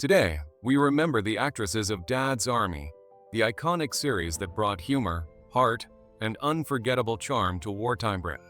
Today, we remember the actresses of Dad's Army, the iconic series that brought humor, heart, and unforgettable charm to wartime Britain.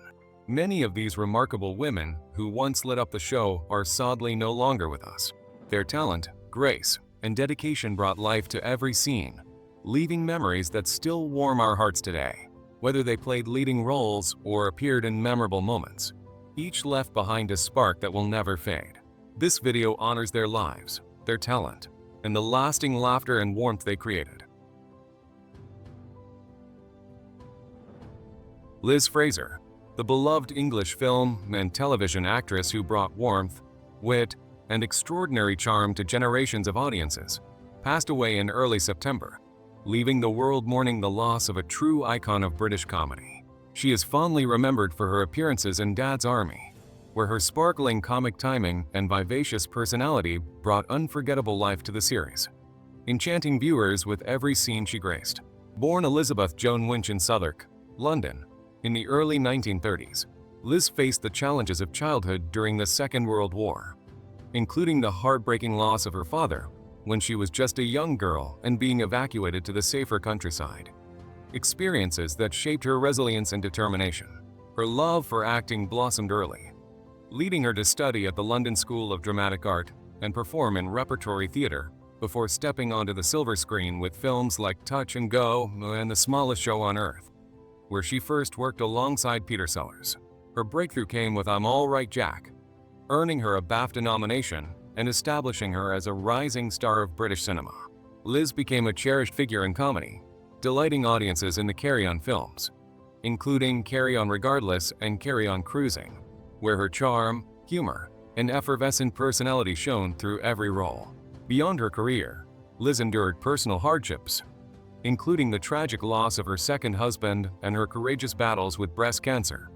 Many of these remarkable women who once lit up the show are sadly no longer with us. Their talent, grace, and dedication brought life to every scene, leaving memories that still warm our hearts today. Whether they played leading roles or appeared in memorable moments, each left behind a spark that will never fade. This video honors their lives, their talent, and the lasting laughter and warmth they created. Liz Fraser, the beloved English film and television actress who brought warmth, wit, and extraordinary charm to generations of audiences, passed away in early September, leaving the world mourning the loss of a true icon of British comedy. She is fondly remembered for her appearances in Dad's Army, where her sparkling comic timing and vivacious personality brought unforgettable life to the series, enchanting viewers with every scene she graced. Born Elizabeth Joan Winch in Southwark, London, in the early 1930s, Liz faced the challenges of childhood during the Second World War, including the heartbreaking loss of her father when she was just a young girl and being evacuated to the safer countryside. Experiences that shaped her resilience and determination. Her love for acting blossomed early, leading her to study at the London School of Dramatic Art and perform in repertory theatre before stepping onto the silver screen with films like Touch and Go and The Smallest Show on Earth, where she first worked alongside Peter Sellers. Her breakthrough came with I'm All Right Jack, earning her a BAFTA nomination and establishing her as a rising star of British cinema. Liz became a cherished figure in comedy, delighting audiences in the Carry On films, including Carry On Regardless and Carry On Cruising, where her charm, humor, and effervescent personality shone through every role. Beyond her career, Liz endured personal hardships, including the tragic loss of her second husband and her courageous battles with breast cancer.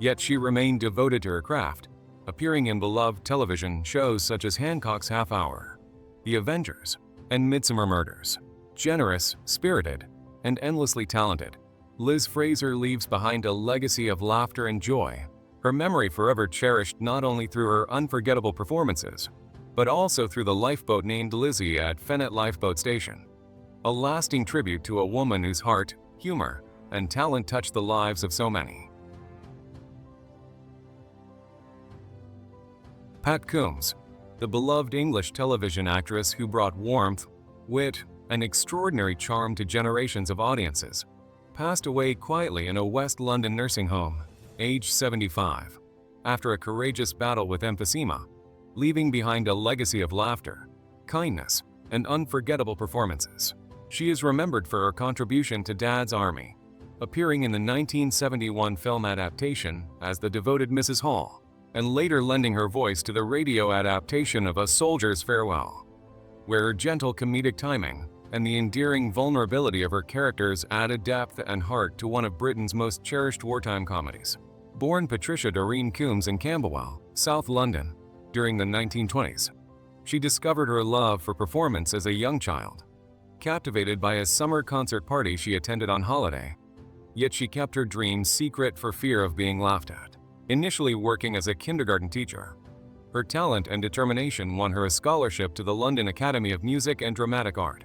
Yet she remained devoted to her craft, appearing in beloved television shows such as Hancock's Half Hour, The Avengers, and Midsummer Murders. Generous, spirited, and endlessly talented, Liz Fraser leaves behind a legacy of laughter and joy, her memory forever cherished not only through her unforgettable performances, but also through the lifeboat named Lizzie at Fennet Lifeboat Station. A lasting tribute to a woman whose heart, humor, and talent touched the lives of so many. Pat Coombs, the beloved English television actress who brought warmth, wit, and extraordinary charm to generations of audiences, passed away quietly in a West London nursing home, aged 75, after a courageous battle with emphysema, leaving behind a legacy of laughter, kindness, and unforgettable performances. She is remembered for her contribution to Dad's Army, appearing in the 1971 film adaptation as the devoted Mrs. Hall, and later lending her voice to the radio adaptation of A Soldier's Farewell, where her gentle comedic timing and the endearing vulnerability of her characters added depth and heart to one of Britain's most cherished wartime comedies. Born Patricia Doreen Coombs in Camberwell, South London, during the 1920s, she discovered her love for performance as a young child, captivated by a summer concert party she attended on holiday. Yet she kept her dreams secret for fear of being laughed at. Initially working as a kindergarten teacher, her talent and determination won her a scholarship to the London Academy of Music and Dramatic Art,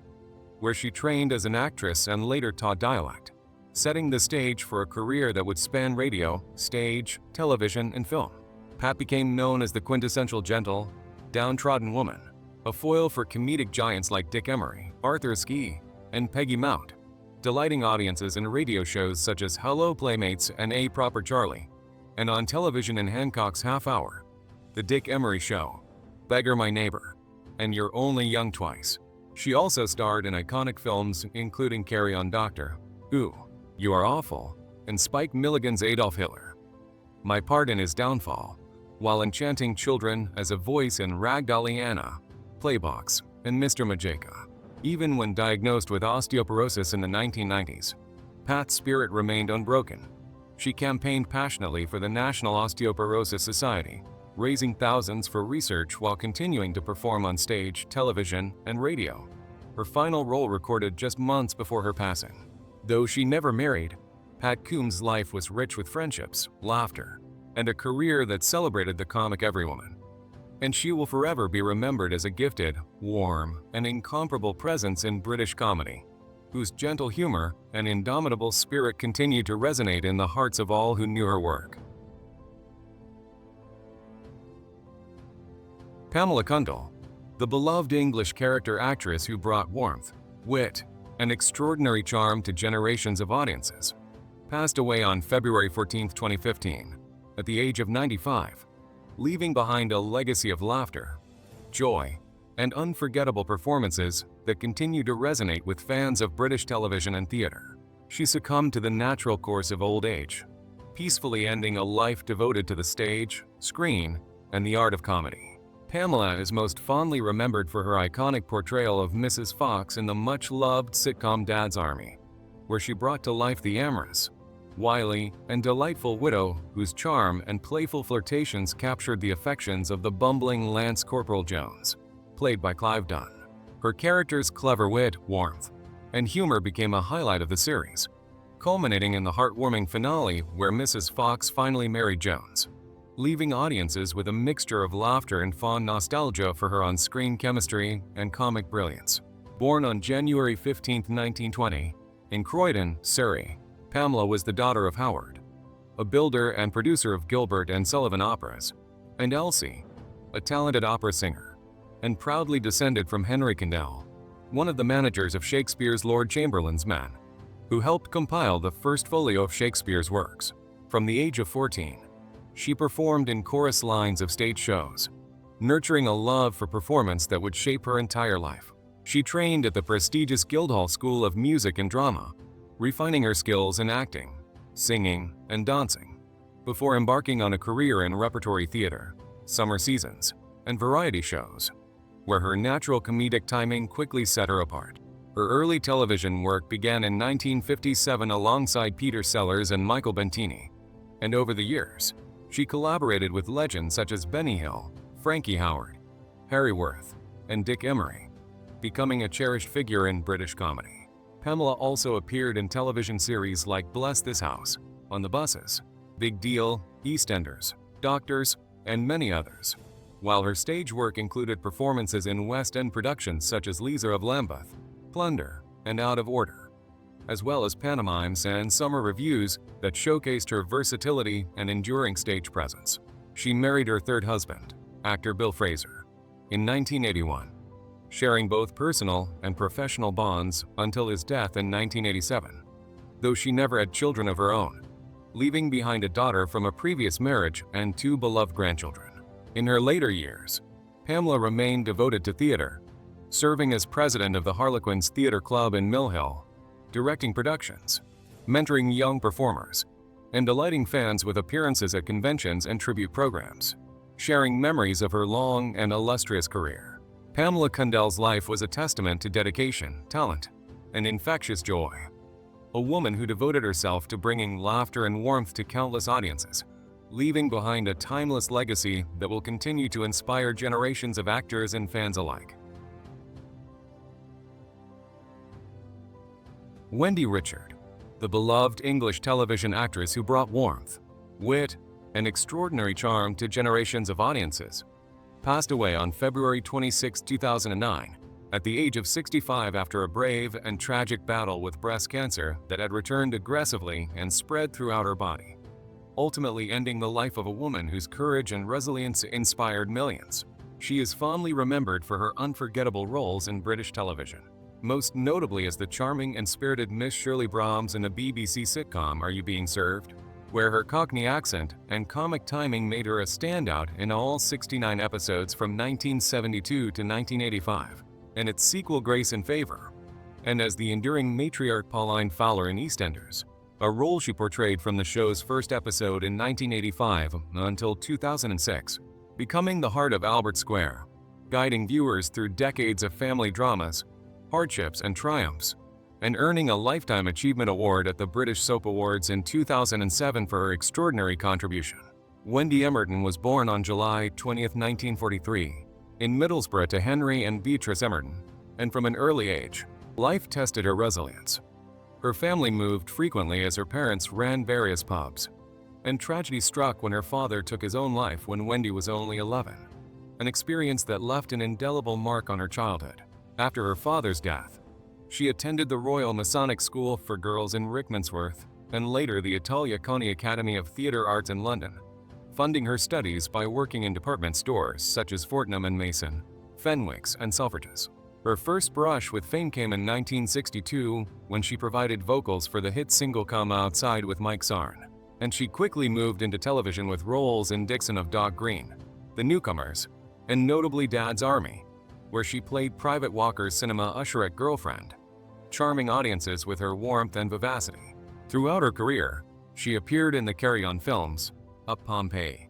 where she trained as an actress and later taught dialect, setting the stage for a career that would span radio, stage, television, and film. Pat became known as the quintessential gentle, downtrodden woman, a foil for comedic giants like Dick Emery, Arthur Ski, and Peggy Mount, delighting audiences in radio shows such as Hello Playmates and A Proper Charlie, and on television in Hancock's Half Hour, The Dick Emery Show, Beggar My Neighbor, and You're Only Young Twice. She also starred in iconic films including Carry On Doctor, Ooh, You Are Awful, and Spike Milligan's Adolf Hitler. My Part in His Downfall, while enchanting children as a voice in Ragdolly Anna, Playbox, and Mr. Majeka. Even when diagnosed with osteoporosis in the 1990s, Pat's spirit remained unbroken. She campaigned passionately for the National Osteoporosis Society, raising thousands for research while continuing to perform on stage, television, and radio. Her final role recorded just months before her passing. Though she never married, Pat Coombs' life was rich with friendships, laughter, and a career that celebrated the comic everywoman. and she will forever be remembered as a gifted, warm, and incomparable presence in British comedy, whose gentle humor and indomitable spirit continue to resonate in the hearts of all who knew her work. Pamela Cundell, the beloved English character actress who brought warmth, wit, and extraordinary charm to generations of audiences, passed away on February 14, 2015, at the age of 95, leaving behind a legacy of laughter, joy, and unforgettable performances that continue to resonate with fans of British television and theater. She succumbed to the natural course of old age, peacefully ending a life devoted to the stage, screen, and the art of comedy. Pamela is most fondly remembered for her iconic portrayal of Mrs. Fox in the much-loved sitcom Dad's Army, where she brought to life the amorous, wily, and delightful widow whose charm and playful flirtations captured the affections of the bumbling Lance Corporal Jones, played by Clive Dunn. Her character's clever wit, warmth, and humor became a highlight of the series, culminating in the heartwarming finale where Mrs. Fox finally married Jones, leaving audiences with a mixture of laughter and fond nostalgia for her on-screen chemistry and comic brilliance. Born on January 15, 1920, in Croydon, Surrey, Pamela was the daughter of Howard, a builder and producer of Gilbert and Sullivan operas, and Elsie, a talented opera singer, and proudly descended from Henry Cundell, one of the managers of Shakespeare's Lord Chamberlain's men, who helped compile the first folio of Shakespeare's works. From the age of 14, she performed in chorus lines of stage shows, nurturing a love for performance that would shape her entire life. She trained at the prestigious Guildhall School of Music and Drama, refining her skills in acting, singing, and dancing, before embarking on a career in repertory theater, summer seasons, and variety shows, where her natural comedic timing quickly set her apart. Her early television work began in 1957 alongside Peter Sellers and Michael Bentini, and over the years, she collaborated with legends such as Benny Hill, Frankie Howard, Harry Worth, and Dick Emery, becoming a cherished figure in British comedy. Pamela also appeared in television series like Bless This House, On the Buses, Big Deal, EastEnders, Doctors, and many others, while her stage work included performances in West End productions such as Leaser of Lambeth, Plunder, and Out of Order, as well as pantomimes and summer revues that showcased her versatility and enduring stage presence. She married her third husband, actor Bill Fraser, in 1981, sharing both personal and professional bonds until his death in 1987, though she never had children of her own, leaving behind a daughter from a previous marriage and 2 beloved grandchildren. In her later years, Pamela remained devoted to theater, serving as president of the Harlequins Theatre Club in Mill Hill, directing productions, mentoring young performers, and delighting fans with appearances at conventions and tribute programs, sharing memories of her long and illustrious career. Pamela Cundell's life was a testament to dedication, talent, and infectious joy. A woman who devoted herself to bringing laughter and warmth to countless audiences, leaving behind a timeless legacy that will continue to inspire generations of actors and fans alike. Wendy Richard, the beloved English television actress who brought warmth, wit, and extraordinary charm to generations of audiences, passed away on February 26, 2009, at the age of 65 after a brave and tragic battle with breast cancer that had returned aggressively and spread throughout her body, ultimately ending the life of a woman whose courage and resilience inspired millions. She is fondly remembered for her unforgettable roles in British television, most notably as the charming and spirited Miss Shirley Brahms in the BBC sitcom Are You Being Served?, where her Cockney accent and comic timing made her a standout in all 69 episodes from 1972 to 1985, and its sequel Grace and Favor, and as the enduring matriarch Pauline Fowler in EastEnders, a role she portrayed from the show's first episode in 1985 until 2006, becoming the heart of Albert Square, guiding viewers through decades of family dramas, hardships, and triumphs, and earning a Lifetime Achievement Award at the British Soap Awards in 2007 for her extraordinary contribution. Wendy Emerton was born on July 20, 1943, in Middlesbrough to Henry and Beatrice Emerton, and from an early age, life tested her resilience. Her family moved frequently as her parents ran various pubs, and tragedy struck when her father took his own life when Wendy was only 11. an experience that left an indelible mark on her childhood. After her father's death, she attended the Royal Masonic School for Girls in Rickmansworth and later the Italia Conti Academy of Theatre Arts in London, funding her studies by working in department stores such as Fortnum and Mason, Fenwick's, and Selfridges. Her first brush with fame came in 1962 when she provided vocals for the hit single Come Outside with Mike Sarn, and she quickly moved into television with roles in Dixon of Dog Green, The Newcomers, and notably Dad's Army, where she played Private Walker's cinema usherette girlfriend, charming audiences with her warmth and vivacity. Throughout her career, she appeared in the Carry On films, Up Pompeii,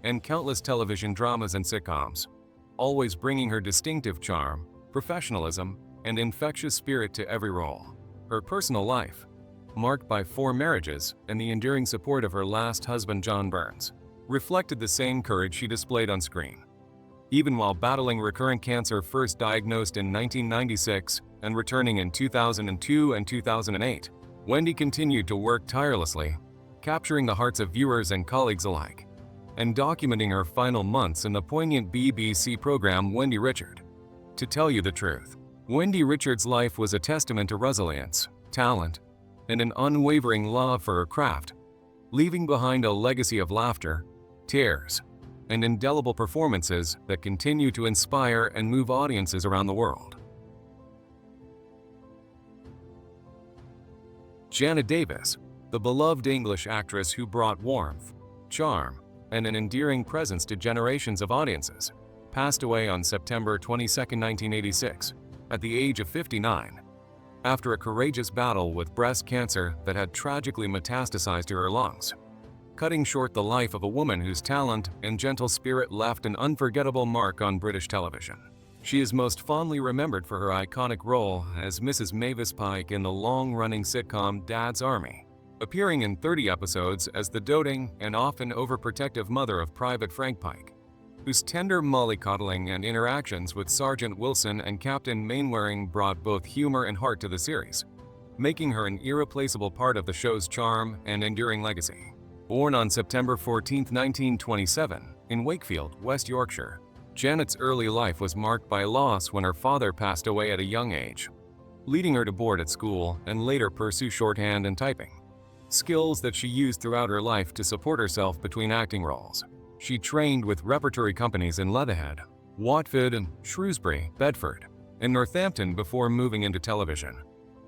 and countless television dramas and sitcoms, always bringing her distinctive charm, professionalism, and infectious spirit to every role. Her personal life, marked by 4 marriages and the enduring support of her last husband John Burns, reflected the same courage she displayed on screen. Even while battling recurrent cancer first diagnosed in 1996 and returning in 2002 and 2008, Wendy continued to work tirelessly, capturing the hearts of viewers and colleagues alike, and documenting her final months in the poignant BBC program Wendy Richard. To tell you the truth, Wendy Richard's life was a testament to resilience, talent, and an unwavering love for her craft, leaving behind a legacy of laughter, tears, and indelible performances that continue to inspire and move audiences around the world. Janet Davies, the beloved English actress who brought warmth, charm, and an endearing presence to generations of audiences, passed away on September 22, 1986, at the age of 59, after a courageous battle with breast cancer that had tragically metastasized to her lungs, cutting short the life of a woman whose talent and gentle spirit left an unforgettable mark on British television. She is most fondly remembered for her iconic role as Mrs. Mavis Pike in the long-running sitcom Dad's Army, appearing in 30 episodes as the doting and often overprotective mother of Private Frank Pike, whose tender mollycoddling and interactions with Sergeant Wilson and Captain Mainwaring brought both humor and heart to the series, making her an irreplaceable part of the show's charm and enduring legacy. Born on September 14, 1927, in Wakefield, West Yorkshire, Janet's early life was marked by loss when her father passed away at a young age, leading her to board at school and later pursue shorthand and typing, skills that she used throughout her life to support herself between acting roles. She trained with repertory companies in Leatherhead, Watford, and Shrewsbury, Bedford, and Northampton before moving into television,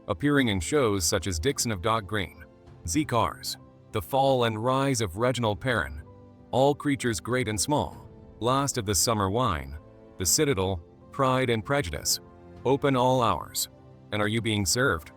appearing in shows such as Dixon of Dog Green, Z-Cars, The Fall and Rise of Reginald Perrin, All Creatures Great and Small, Last of the Summer Wine, The Citadel, Pride and Prejudice, Open All Hours, and Are You Being Served?,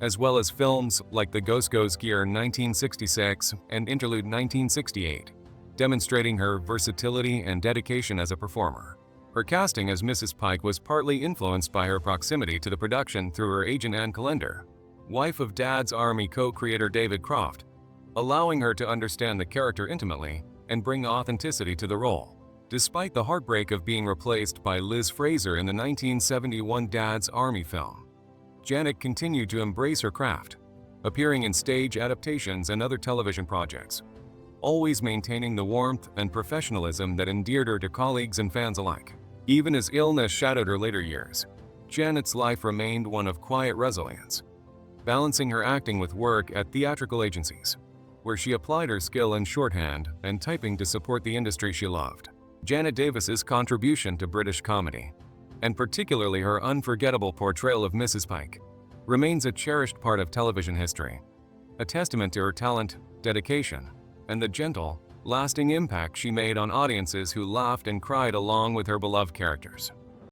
as well as films like The Ghost Goes Gear 1966 and Interlude 1968, demonstrating her versatility and dedication as a performer. Her casting as Mrs. Pike was partly influenced by her proximity to the production through her agent Anne Callender, wife of Dad's Army co-creator David Croft, allowing her to understand the character intimately and bring authenticity to the role. Despite the heartbreak of being replaced by Liz Fraser in the 1971 Dad's Army film, Janet continued to embrace her craft, appearing in stage adaptations and other television projects, always maintaining the warmth and professionalism that endeared her to colleagues and fans alike. Even as illness shadowed her later years, Janet's life remained one of quiet resilience, balancing her acting with work at theatrical agencies, where she applied her skill in shorthand and typing to support the industry she loved. Janet Davies's contribution to British comedy, and particularly her unforgettable portrayal of Mrs. Pike, remains a cherished part of television history, a testament to her talent, dedication, and the gentle, lasting impact she made on audiences who laughed and cried along with her beloved characters.